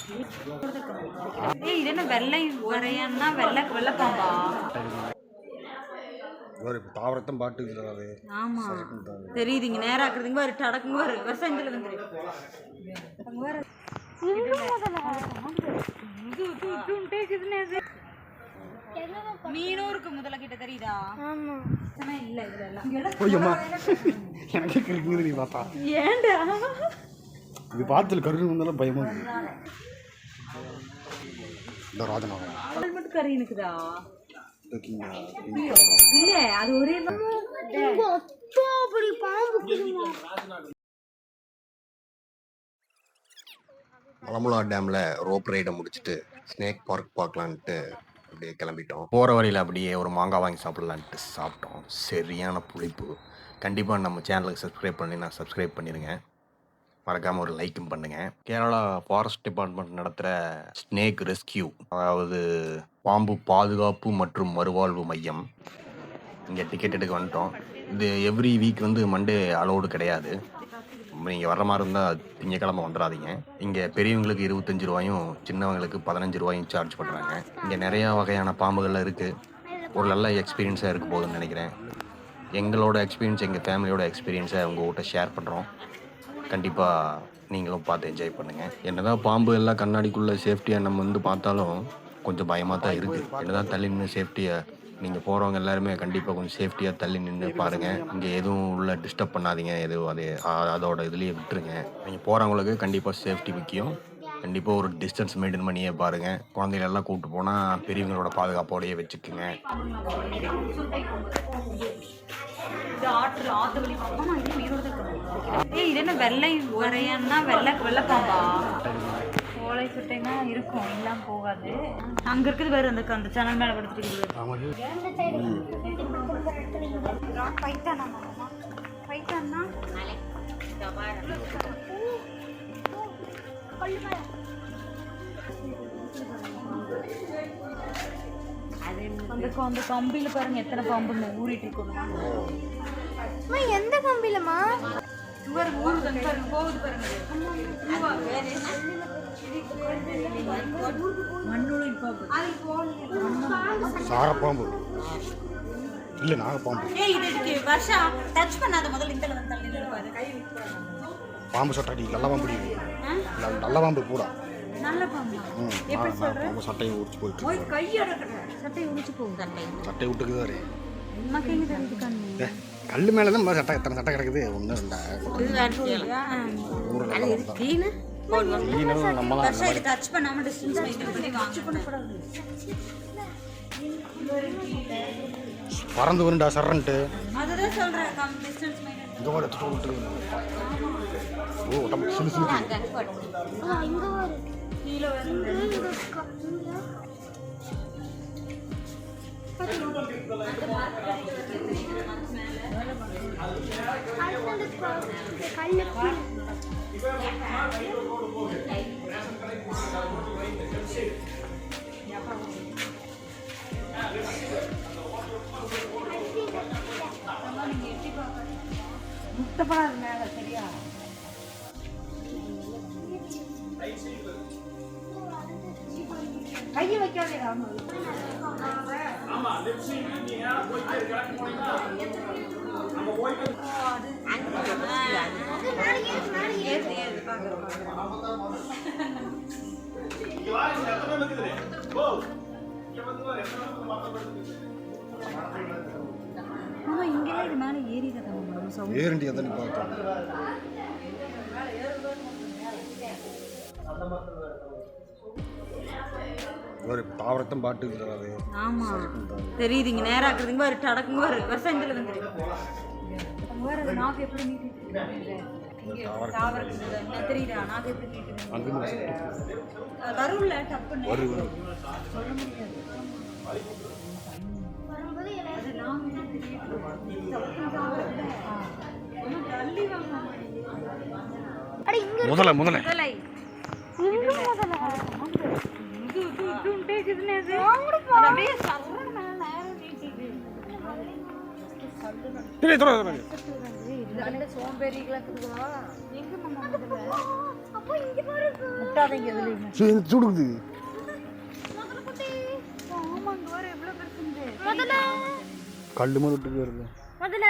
ஏய் இது என்ன வெள்ளை வரையன்னா வெள்ளை பாம்பா? ஒரு தாவரத்தம் பாட்டு. ஆமா தெரியுதுங்க நேரா இருக்குதுங்க ஒரு டடக்குங்க ஒரு விவசாயத்துல வந்துரு. அங்க வர மீனும் இருக்கு முதல்ல கிட்ட தெரியுதா? ஆமா இல்ல இதெல்லாம் எனக்கே கிளிக்குது நீ பார்த்தா. ஏன்டா இது பார்த்துல கருணு வந்தாலும் பயமா இருக்கு. இந்த ராஜநாகம் மட்டும் கறி இருக்குதா? இல்ல அது ஒரே மலமுலா டேமில் ரோப் ரைடை முடிச்சுட்டு ஸ்னேக் பார்க் பார்க்கலான்ட்டு அப்படியே கிளம்பிட்டோம். போகிற வழியில் அப்படியே ஒரு மாங்காய் வாங்கி சாப்பிட்லான்ட்டு சாப்பிட்டோம். சரியான புளிப்பு. கண்டிப்பாக நம்ம சேனலுக்கு சப்ஸ்கிரைப் பண்ணினா சப்ஸ்கிரைப் பண்ணிடுங்க. மறக்காமல் ஒரு லைக்கும் பண்ணுங்கள். கேரளா ஃபாரஸ்ட் டிபார்ட்மெண்ட் நடத்துகிற ஸ்னேக் ரெஸ்கியூ, அதாவது பாம்பு பாதுகாப்பு மற்றும் மறுவாழ்வு மையம். இங்கே டிக்கெட் எடுக்க வந்துட்டோம். இது எவ்ரி வீக் மண்டே அலோடு கிடையாது. நீங்கள் வர்ற மாதிரி இருந்தால் திங்கக்கிழமை வந்துடாதீங்க. இங்கே பெரியவங்களுக்கு 25 ரூபாயும் சின்னவங்களுக்கு 15 ரூபாயும் சார்ஜ் பண்ணுறாங்க. இங்கே நிறையா வகையான பாம்புகள்லாம் இருக்குது. ஒரு நல்ல எக்ஸ்பீரியன்ஸாக இருக்க போகுதுன்னு நினைக்கிறேன். எங்களோட எக்ஸ்பீரியன்ஸ், எங்கள் ஃபேமிலியோட எக்ஸ்பீரியன்ஸை உங்கள்கிட்ட ஷேர் பண்ணுறோம். கண்டிப்பாக நீங்களும் பார்த்து என்ஜாய் பண்ணுங்கள். என்னதான் பாம்பு எல்லாம் கண்ணாடிக்குள்ளே சேஃப்டியாக நம்ம பார்த்தாலும் கொஞ்சம் பயமாக தான் இருக்குது. என்னதான் தள்ளி நின்று சேஃப்டியாக நீங்கள் போகிறவங்க எல்லாருமே கண்டிப்பாக கொஞ்சம் சேஃப்டியாக தள்ளி நின்று பாருங்கள். இங்கே எதுவும் உள்ள டிஸ்டர்ப் பண்ணாதீங்க. எதுவும் அதோட இதுலேயே விட்டுருங்க. நீங்கள் போகிறவங்களுக்கு கண்டிப்பாக சேஃப்டி முக்கியம். கண்டிப்பாக ஒரு டிஸ்டன்ஸ் மெயின்டைன் பண்ணியே பாருங்கள். குழந்தைகளெல்லாம் கூப்பிட்டு போனால் பெரியவங்களோட பாதுகாப்போடையே வச்சுக்குங்க. இது என்ன வெள்ளை வரையன்னா வெள்ளை பாம்பா? கோலை சுட்டைனா இருக்கும், எல்லாம் போகாது. அங்க இருக்குது வேறு அந்த சேனல் மேல படுத்துட்டு அந்த கம்பியில பாருங்க எத்தனை பாம்புன்னு ஊறிட்டு இருக்கணும். எந்த கம்பிலமா போகுது பாருங்க. சாரப்பாம்பு இல்ல நாகப்பாம்பு. பாம்பு சட்டை நல்ல பாம்பு, நல்ல பாம்பு கூட நல்ல பாம்பு. எப்படி சொல்ற? சட்டையை உரிச்சு போயிட்டு சட்டையை உரிச்சு போகுது. சட்டையை விட்டுக்குதாரு கல்லு மேலதான் சட்டை எத்தனை சட்டை கிடக்குது. ஒன்று டச் பண்ணாம டிஸ்டன்ஸ் மெயின்டைன் பண்ணி வாங்க. பறந்து வருண்டா சரண்ட்டு. அதுதான் சொல்றேன் டிஸ்டன்ஸ் மெயின்டைன். இந்த மாதிரி எடுத்து விட்டு ஓ உடம்பு சிலு சிலு இங்க வர கீழ வருது. முட்டப்படாது மேல சரியா? கையை வைக்காதே. இங்கெல்லாம் இது மேலே ஏறிண்டி அதான் பார்த்தோம். ஒரு தாவரத்தம் பாட்டு. ஆமா தெரியுதுங்க நேரா இருக்குதுங்க ஒரு டடக்குங்க ஒரு விவசாயத்துல வந்துரு. வேற நாக்கு எப்படி நீட்டிட்டு தாவரத்துக்கு என்ன தெரியுதா? நாக்கு எப்படி நீட்டிட்டு வரும்ல டப்புன்னு சொல்ல முடியாது. முதல்ல முதல்ல சோம்பேறிகளா இருக்குதா? எங்க ஒட்டாதீங்க எதுலையுமே. சுடுக்குது. ஆமா இங்க வர எவ்வளவு பெருசுங்க. முதல்ல கல் மாதிரி விட்டு வருது. முதல்ல